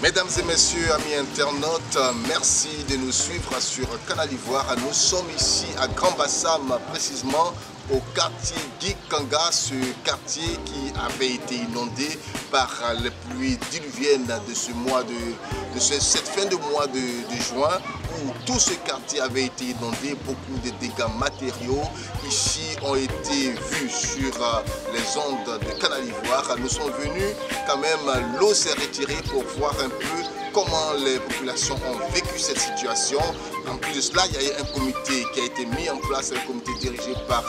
Mesdames et messieurs, amis internautes, merci de nous suivre sur Canal Ivoire. Nous sommes ici à Grand Bassam, précisément au quartier Gikanga, ce quartier qui avait été inondé par les pluies diluviennes de cette fin de mois de juin, où tout ce quartier avait été inondé, beaucoup de dégâts matériaux ici ont été vus sur les ondes de Canal Ivoire. Nous sommes venus quand même, l'eau s'est retirée pour voir un peu comment les populations ont vécu cette situation. En plus de cela, il y a eu un comité qui a été mis en place, un comité dirigé par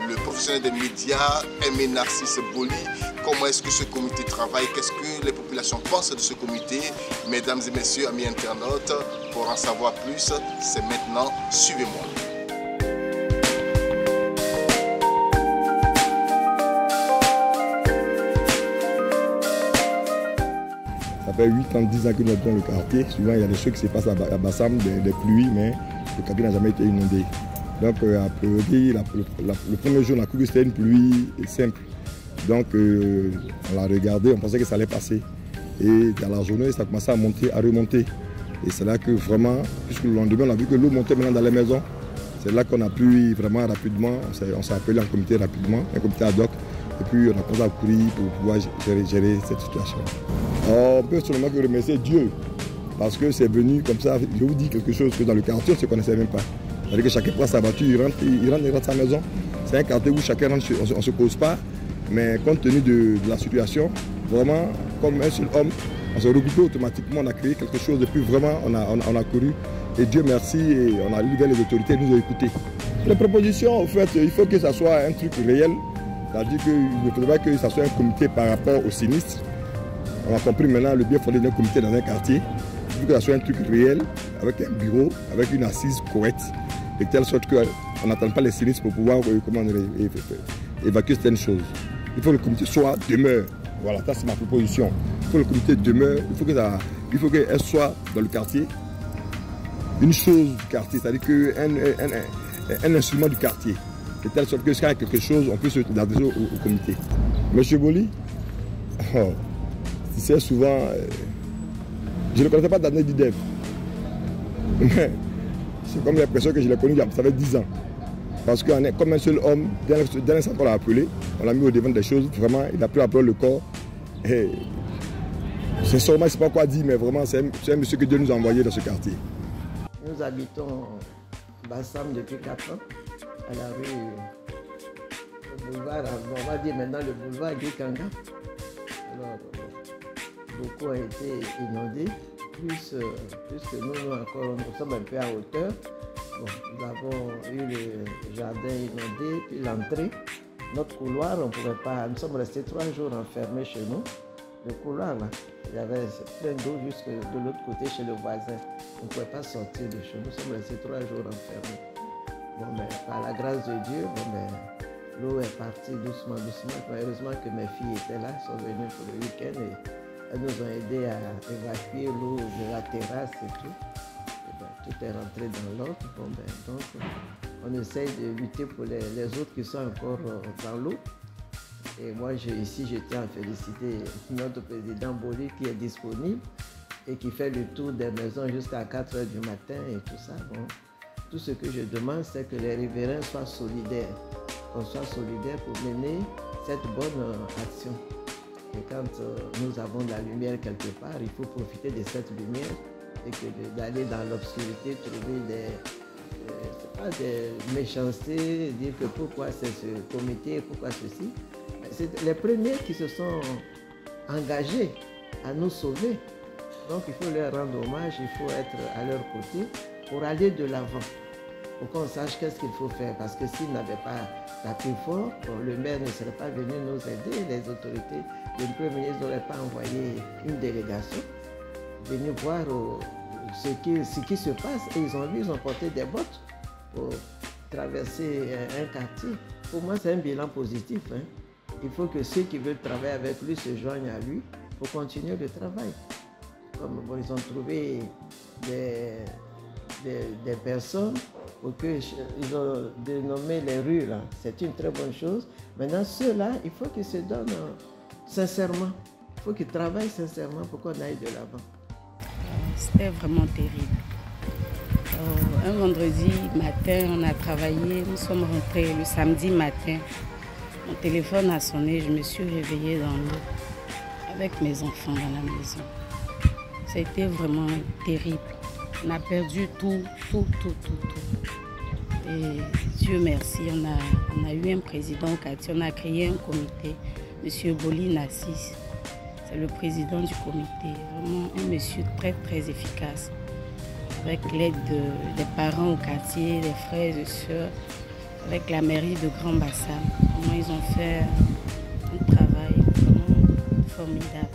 le professionnel des médias, Aimé Narcisse Boli. Comment est-ce que ce comité travaille? Qu'est-ce que les populations pensent de ce comité? Mesdames et messieurs, amis internautes, pour en savoir plus, c'est maintenant. Suivez-moi. Ça fait 8 ans, 10 ans que nous sommes dans le quartier. Souvent, il y a des choses qui se passent à Bassam, des pluies, mais le quartier n'a jamais été inondé. Donc, a priori, le premier jour, on a cru que c'était une pluie simple. Donc, on l'a regardé, on pensait que ça allait passer. Et dans la journée, ça a commencé à remonter. Et c'est là que vraiment, puisque le lendemain, on a vu que l'eau montait maintenant dans les maisons. C'est là qu'on a pu vraiment rapidement, on s'est appelé un comité rapidement, un comité ad hoc. Et puis, on a commencé à courir pour pouvoir gérer cette situation. On peut seulement remercier Dieu, parce que c'est venu comme ça. Je vous dis quelque chose que dans le quartier, on ne se connaissait même pas. C'est-à-dire que chacun prend sa voiture, il rentre à sa maison. C'est un quartier où chacun rentre, on ne se cause pas. Mais compte tenu de la situation, vraiment, comme un seul homme, on s'est regroupé automatiquement, on a créé quelque chose. Et puis vraiment, on a couru. Et Dieu merci, et on a lu vers les autorités, nous ont écoutés. Les propositions, en fait, il faut que ça soit un truc réel. C'est-à-dire qu'il ne faudrait pas que ça soit un comité par rapport au sinistre. On a compris maintenant le bien fondé d'un comité dans un quartier. Il faut que ça soit un truc réel, avec un bureau, avec une assise correcte, de telle sorte qu'on n'attend pas les sinistres pour pouvoir évacuer certaines choses. Il faut que le comité demeure. Voilà, ça c'est ma proposition. Il faut que le comité demeure, il faut qu'elle soit dans le quartier, une chose du quartier, c'est-à-dire un instrument du quartier. De telle sorte que s'il y a quelque chose, on peut se l'adresser au comité. Monsieur Boli, c'est souvent, je ne connaissais pas d'année d'IDEV, mais c'est comme l'impression que je l'ai connu, ça fait 10 ans. Parce que comme un seul homme, dès l'instant qu'on l'a appelé, on l'a mis au devant des choses, vraiment, il a pris à bord le corps. C'est sûrement, je ne sais pas quoi dire, mais vraiment, c'est un monsieur que Dieu nous a envoyé dans ce quartier. Nous habitons Bassam depuis 4 ans, à la rue, le boulevard, on va dire maintenant le boulevard Gikanga. Alors, beaucoup a été inondé, plus que nous encore, nous sommes un peu à hauteur. Bon, nous avons eu le jardin inondé, puis l'entrée. Notre couloir, on ne pouvait pas, nous sommes restés 3 jours enfermés chez nous. Le couloir, là, il y avait plein d'eau jusque de l'autre côté chez le voisin. On ne pouvait pas sortir de chez nous, nous sommes restés 3 jours enfermés. Bon, mais par la grâce de Dieu, l'eau est partie doucement. Heureusement que mes filles étaient là, elles sont venues pour le week-end et elles nous ont aidés à évacuer l'eau de la terrasse et tout. Tout est rentré dans l'ordre. Donc, on essaye de lutter pour les autres qui sont encore dans l'eau. Et moi, ici, je tiens à féliciter notre président Boli qui est disponible et qui fait le tour des maisons jusqu'à 4 h du matin et tout ça. Bon, tout ce que je demande, c'est que les riverains soient solidaires. Qu'on soit solidaires pour mener cette bonne action. Et quand nous avons de la lumière quelque part, il faut profiter de cette lumière et que d'aller dans l'obscurité, trouver des méchancetés, dire que pourquoi c'est ce comité, pourquoi ceci. C'est les premiers qui se sont engagés à nous sauver. Donc il faut leur rendre hommage, il faut être à leur côté pour aller de l'avant, pour qu'on sache qu'est-ce qu'il faut faire. Parce que s'ils n'avaient pas tapé fort, le maire ne serait pas venu nous aider, les autorités, le Premier ministre n'aurait pas envoyé une délégation venir voir ce qui se passe. Et ils ont vu, ils ont porté des bottes pour traverser un quartier. Pour moi, c'est un bilan positif. Hein. Il faut que ceux qui veulent travailler avec lui se joignent à lui pour continuer le travail. Comme bon, ils ont trouvé des personnes pour que ils ont dénommé les rues là. C'est une très bonne chose. Maintenant, ceux-là, il faut qu'ils se donnent sincèrement. Il faut qu'ils travaillent sincèrement pour qu'on aille de l'avant. c'était vraiment terrible. Un vendredi matin, on a travaillé, nous sommes rentrés le samedi matin. Mon téléphone a sonné, je me suis réveillée dans l'eau avec mes enfants dans la maison. Ça a été vraiment terrible. On a perdu tout. Et Dieu merci, on a eu un président au quartier, on a créé un comité, M. Boli Nassis. C'est le président du comité, vraiment un monsieur très efficace. Avec l'aide des parents au quartier, des frères et sœurs, avec la mairie de Grand Bassam. Vraiment, ils ont fait un travail vraiment formidable.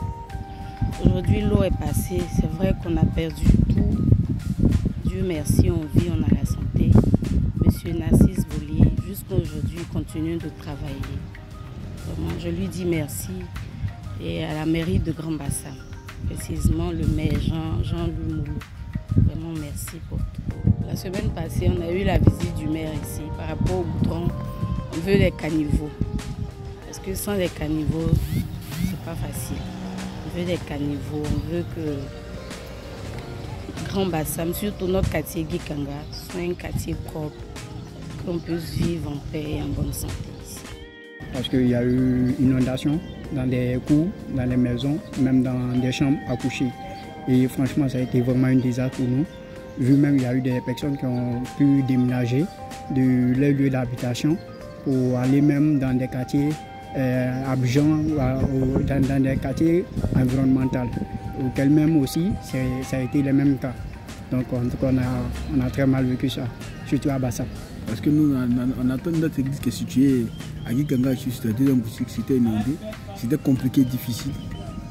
Aujourd'hui, l'eau est passée. C'est vrai qu'on a perdu tout. Dieu merci, on vit, on a la santé. Monsieur Nassis Boli, jusqu'à aujourd'hui, continue de travailler. Vraiment, je lui dis merci. Et à la mairie de Grand Bassam, précisément le maire Jean-Louis Moulou. Vraiment merci pour tout. La semaine passée, on a eu la visite du maire ici. Par rapport au goudron, on veut des caniveaux. Parce que sans les caniveaux, c'est pas facile. On veut des caniveaux, on veut que Grand Bassam, surtout notre quartier Guy Kanga, soit un quartier propre, qu'on puisse vivre en paix et en bonne santé ici. Parce qu'il y a eu inondation dans des cours, dans les maisons, même dans des chambres à coucher. Et franchement, ça a été vraiment un désastre pour nous. Vu même qu'il y a eu des personnes qui ont pu déménager de leur lieu d'habitation pour aller même dans des quartiers Abidjan, dans des quartiers environnementaux, auxquels même aussi, ça a été les mêmes cas. Donc en tout cas, on a très mal vécu ça, surtout à Bassam. Parce que nous, on attend notre église qui est située à Gikanga, juste la deuxième boutique, c'était inondé. C'était compliqué, difficile.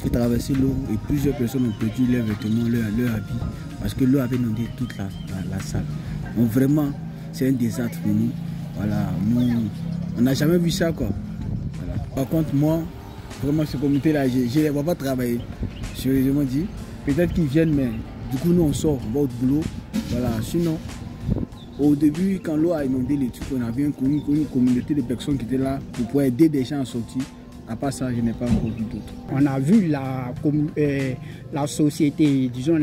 J'ai traversé l'eau et plusieurs personnes ont perdu leurs vêtements, leur habit, parce que l'eau avait inondé toute la salle. Donc vraiment, c'est un désastre pour nous. Voilà, on n'a jamais vu ça, quoi. Voilà. Par contre, moi, vraiment, ce comité-là, je ne les vois pas travailler. Sérieusement dit, peut-être qu'ils viennent, mais du coup, nous, on sort, on va au boulot. Voilà, sinon, au début, quand l'eau a inondé les trucs, on avait une communauté de personnes qui étaient là pour pouvoir aider des gens à sortir. À part ça, je n'ai pas encore vu d'autres. On a vu la société, disons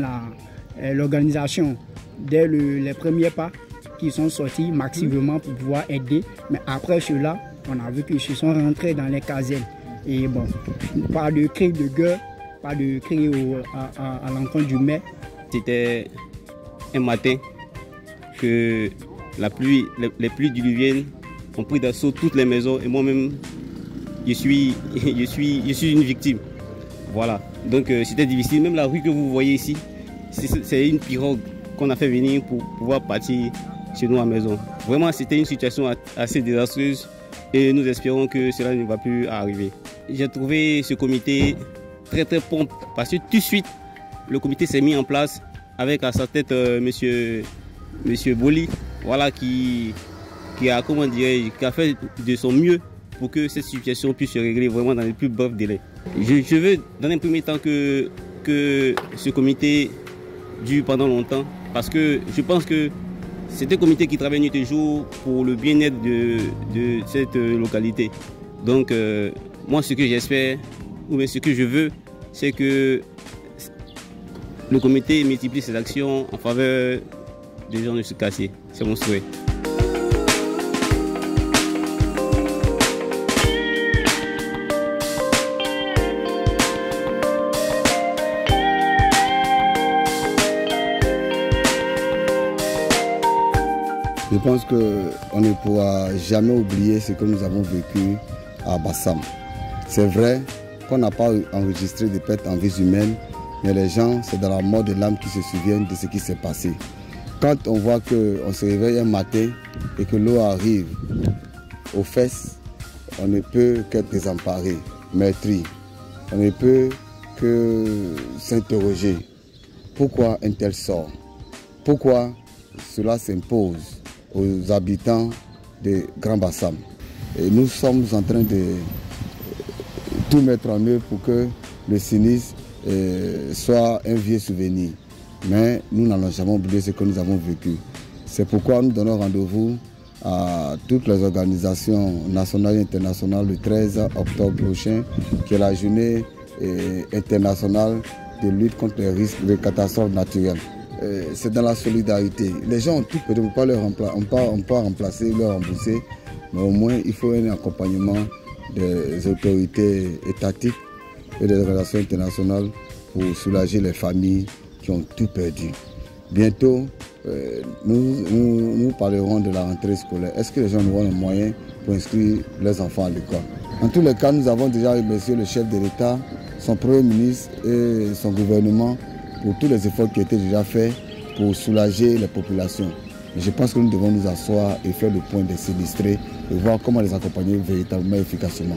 l'organisation, dès les premiers pas qui sont sortis massivement pour pouvoir aider. Mais après cela, on a vu qu'ils se sont rentrés dans les casernes. Et bon, pas de cri de guerre, pas de cri à l'encontre du maire. C'était un matin que les pluies diluviennes ont pris d'assaut toutes les maisons et moi-même, je suis une victime. Voilà. Donc c'était difficile. Même la rue que vous voyez ici, c'est une pirogue qu'on a fait venir pour pouvoir partir chez nous à la maison. Vraiment, c'était une situation assez désastreuse et nous espérons que cela ne va plus arriver. J'ai trouvé ce comité très prompt parce que tout de suite, le comité s'est mis en place avec à sa tête monsieur Boli, voilà, qui a fait de son mieux pour que cette situation puisse se régler vraiment dans les plus brefs délais. Je veux dans un premier temps que ce comité dure pendant longtemps parce que je pense que c'est un comité qui travaille nuit et jour pour le bien-être de cette localité. Donc moi ce que j'espère ou bien ce que je veux, c'est que le comité multiplie ses actions en faveur des gens de ce quartier. C'est mon souhait. Je pense qu'on ne pourra jamais oublier ce que nous avons vécu à Bassam. C'est vrai qu'on n'a pas enregistré de pertes en vie humaine, mais les gens, c'est dans la mort de l'âme qui se souviennent de ce qui s'est passé. Quand on voit qu'on se réveille un matin et que l'eau arrive aux fesses, on ne peut qu'être désemparé, meurtri. On ne peut que s'interroger. Pourquoi un tel sort? Pourquoi cela s'impose aux habitants de Grand Bassam? Et nous sommes en train de tout mettre en œuvre pour que le sinistre soit un vieux souvenir. Mais nous n'allons jamais oublier ce que nous avons vécu. C'est pourquoi nous donnons rendez-vous à toutes les organisations nationales et internationales le 13 octobre prochain, qui est la journée internationale de lutte contre les risques de catastrophes naturelles. C'est dans la solidarité. Les gens ont tout perdu, on ne peut pas remplacer, leur rembourser, mais au moins il faut un accompagnement des autorités étatiques et des relations internationales pour soulager les familles qui ont tout perdu. Bientôt, nous parlerons de la rentrée scolaire. Est-ce que les gens auront les moyens pour inscrire leurs enfants à l'école? En tous les cas, nous avons déjà remercié le chef de l'État, son Premier ministre et son gouvernement pour tous les efforts qui ont été déjà faits pour soulager les populations. Et je pense que nous devons nous asseoir et faire le point des sinistrés et voir comment les accompagner véritablement efficacement.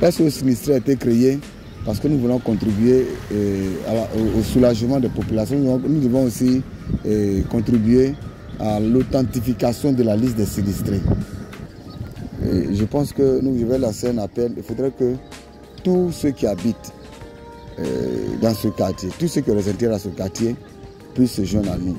Parce que le sinistré a été créé parce que nous voulons contribuer au soulagement des populations. Nous devons aussi contribuer à l'authentification de la liste des sinistrés. Et je pense que nous devons lancer un appel. Il faudrait que tous ceux qui habitent dans ce quartier, tous ceux qui ont les intérêts dans ce quartier, puissent se joindre à nous.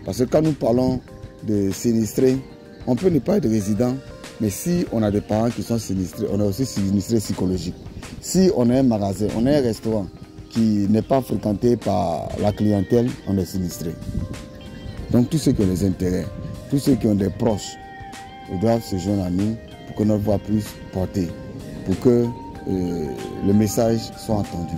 Parce que quand nous parlons de sinistrés, on peut ne pas être résident, mais si on a des parents qui sont sinistrés, on est aussi sinistrés psychologiques. Si on a un magasin, on a un restaurant qui n'est pas fréquenté par la clientèle, on est sinistré. Donc tous ceux qui ont les intérêts, tous ceux qui ont des proches, ils doivent se joindre à nous pour que notre voix puisse porter, pour que le message soit entendu.